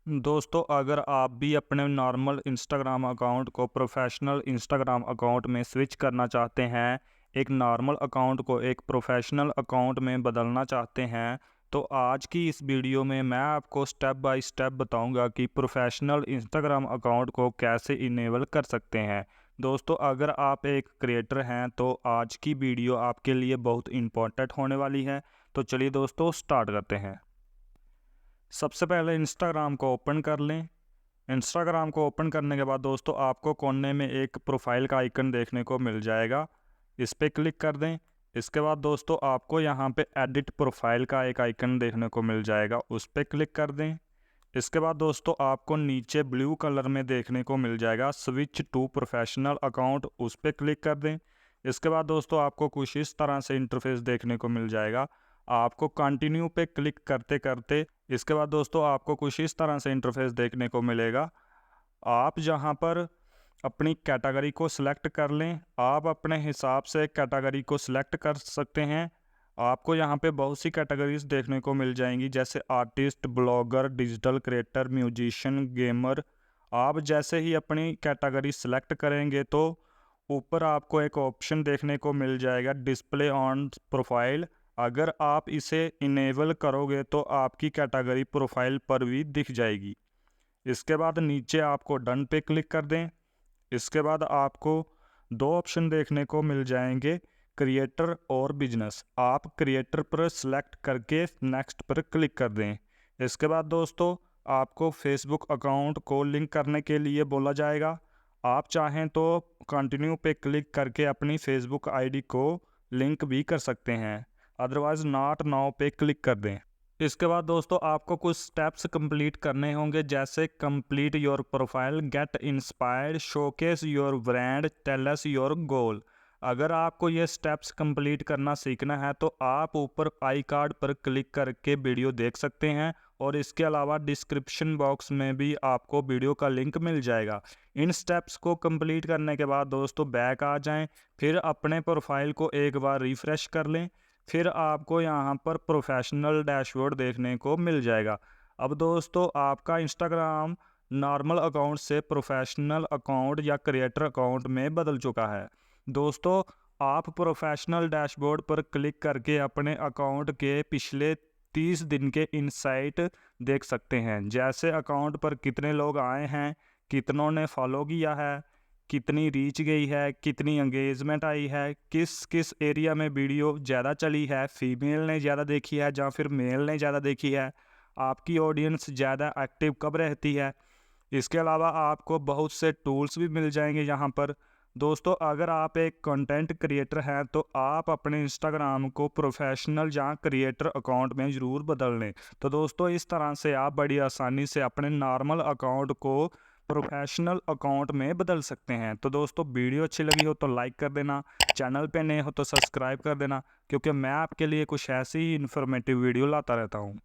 दोस्तों, अगर आप भी अपने नॉर्मल इंस्टाग्राम अकाउंट को प्रोफेशनल इंस्टाग्राम अकाउंट में स्विच करना चाहते हैं, एक नॉर्मल अकाउंट को एक प्रोफेशनल अकाउंट में बदलना चाहते हैं, तो आज की इस वीडियो में मैं आपको स्टेप बाय स्टेप बताऊंगा कि प्रोफेशनल इंस्टाग्राम अकाउंट को कैसे इनेबल कर सकते हैं। दोस्तों, अगर आप एक क्रिएटर हैं तो आज की वीडियो आपके लिए बहुत इम्पोर्टेंट होने वाली है। तो चलिए दोस्तों, स्टार्ट करते हैं। सबसे पहले इंस्टाग्राम को ओपन कर लें। इंस्टाग्राम को ओपन करने के बाद दोस्तों आपको कोने में एक प्रोफाइल का आइकन देखने को मिल जाएगा, इस पर क्लिक कर दें। इसके बाद दोस्तों आपको यहाँ पे एडिट प्रोफाइल का एक आइकन देखने को मिल जाएगा, उस पर क्लिक कर दें। इसके बाद दोस्तों आपको नीचे ब्लू कलर में देखने को मिल जाएगा स्विच टू प्रोफेशनल अकाउंट, उस पर क्लिक कर दें। इसके बाद दोस्तों आपको कुछ इस तरह से इंटरफेस देखने को मिल जाएगा। आपको कंटिन्यू पे क्लिक करते करते इसके बाद दोस्तों आपको कुछ इस तरह से इंटरफेस देखने को मिलेगा। आप जहां पर अपनी कैटेगरी को सिलेक्ट कर लें, आप अपने हिसाब से कैटेगरी को सिलेक्ट कर सकते हैं। आपको यहाँ पे बहुत सी कैटेगरीज देखने को मिल जाएंगी, जैसे artist, blogger, digital creator, musician, gamer. आप जैसे ही अपनी कैटेगरी सिलेक्ट करेंगे तो ऊपर आपको एक ऑप्शन देखने को मिल जाएगा डिस्प्ले ऑन प्रोफाइल। अगर आप इसे इनेबल करोगे तो आपकी कैटेगरी प्रोफाइल पर भी दिख जाएगी। इसके बाद नीचे आपको डन पे क्लिक कर दें। इसके बाद आपको दो ऑप्शन देखने को मिल जाएंगे, क्रिएटर और बिजनेस। आप क्रिएटर पर सिलेक्ट करके नेक्स्ट पर क्लिक कर दें। इसके बाद दोस्तों आपको फेसबुक अकाउंट को लिंक करने के लिए बोला जाएगा। आप चाहें तो कंटिन्यू पे क्लिक करके अपनी फेसबुक आईडी को लिंक भी कर सकते हैं, अदरवाइज नॉट नाउ पे क्लिक कर दें। इसके बाद दोस्तों आपको कुछ स्टेप्स कंप्लीट करने होंगे, जैसे complete your profile, get inspired, showcase your brand, tell us your goal. अगर आपको ये स्टेप्स कंप्लीट करना सीखना है तो आप ऊपर आई कार्ड पर क्लिक करके वीडियो देख सकते हैं, और इसके अलावा डिस्क्रिप्शन बॉक्स में भी आपको वीडियो का लिंक मिल जाएगा। इन स्टेप्स को कंप्लीट करने के बाद दोस्तों बैक आ जाएं, फिर अपने प्रोफाइल को एक बार रिफ़्रेश कर लें। फिर आपको यहाँ पर प्रोफेशनल डैशबोर्ड देखने को मिल जाएगा। अब दोस्तों आपका इंस्टाग्राम नॉर्मल अकाउंट से प्रोफेशनल अकाउंट या क्रिएटर अकाउंट में बदल चुका है। दोस्तों आप प्रोफेशनल डैशबोर्ड पर क्लिक करके अपने अकाउंट के पिछले 30 दिन के इनसाइट देख सकते हैं, जैसे अकाउंट पर कितने लोग आए हैं, कितनों ने फॉलो किया है, कितनी रीच गई है, कितनी एंगेजमेंट आई है, किस किस एरिया में वीडियो ज़्यादा चली है, फीमेल ने ज़्यादा देखी है या फिर मेल ने ज़्यादा देखी है, आपकी ऑडियंस ज़्यादा एक्टिव कब रहती है। इसके अलावा आपको बहुत से टूल्स भी मिल जाएंगे यहाँ पर। दोस्तों अगर आप एक कंटेंट क्रिएटर हैं तो आप अपने इंस्टाग्राम को प्रोफेशनल या क्रिएटर अकाउंट में ज़रूर बदल लें। तो दोस्तों इस तरह से आप बड़ी आसानी से अपने नॉर्मल अकाउंट को प्रोफेशनल अकाउंट में बदल सकते हैं। तो दोस्तों वीडियो अच्छी लगी हो तो लाइक कर देना, चैनल पे नए हो तो सब्सक्राइब कर देना, क्योंकि मैं आपके लिए कुछ ऐसी ही इन्फॉर्मेटिव वीडियो लाता रहता हूँ।